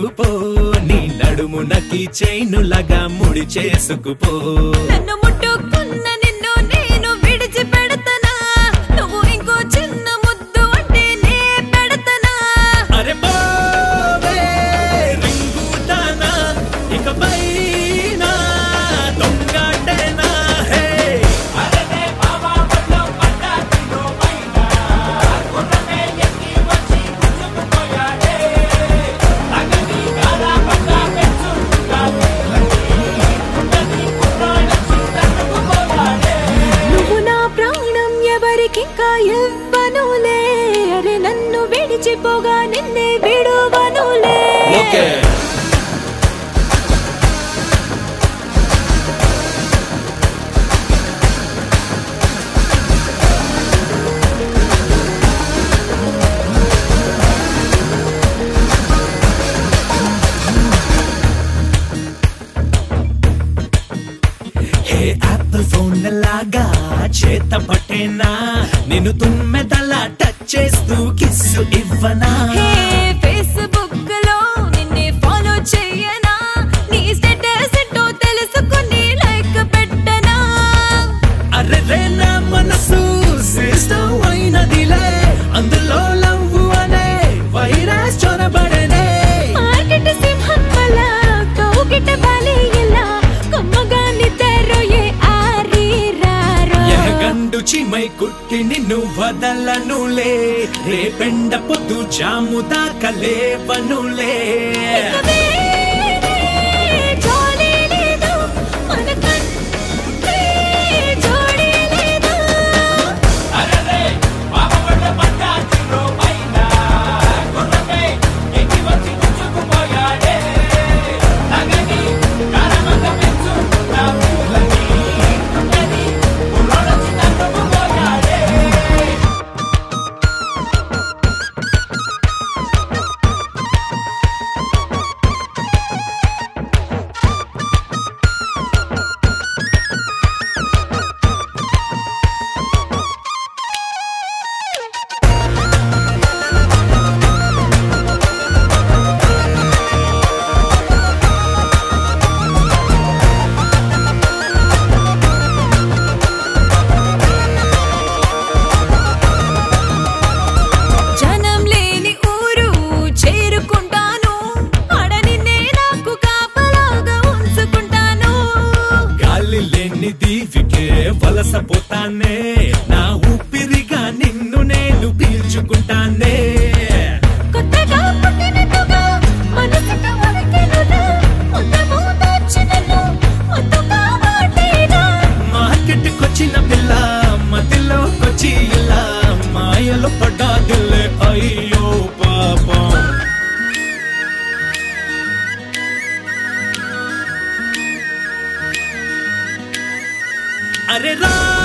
తీసుకుపో నీ నడుమునకి చైనులగా ముడి చేసుకుపో నన్ను ముట్టుకున్న నిన్ను నేను విడిచి పెడతనా నువ్వు ఇంకో చిన్న ముద్దు అంటే నే పెడతనా అరే బావే రింగుతానా ఇకపై ఎవరికింకా ఇవ్వనులే అరే నన్ను విడిచిపోగా నిన్నే విడువనులే యాపిల్ ఫోన్ లాగా చేత పట్టేనా నేను తుమ్మెదలా టచ్ చేస్తూ కిస్సు ఇవ్వనా ఫేస్బుక్ లో నిన్నే ఫాలో చేయనా నీ స్టేటస్ ఏంటో తెలుసుకుని లైక్ పెట్టనా అరే నా మనసు సిస్టం అయినదిలే అందులో లవ్ అనే వైరస్ చొరబడనే మార్కెట్ సింహం వల్ల కౌగిట బాలే ఇలా కమ్మగా నిద్రయే గండు చిమై కుట్టి నిన్ను వదలనులే రేపెండ పొద్దు జాము దాకలేవనులే దీవికే వలసపోతానే నా ఊపిరిగా నిన్ను నేను పీల్చుకుంటానే కొత్తగా పుట్టినట్టుగా మనసుకు వరకెలునా మొత్తము దాచినను మొత్తగా వాటేనా మార్కెట్కొచ్చిన పిల్ల మదిలోకొచ్చి ఇలా మాయలో పడ్డాదిలే అయ్యో పాపం అరే రా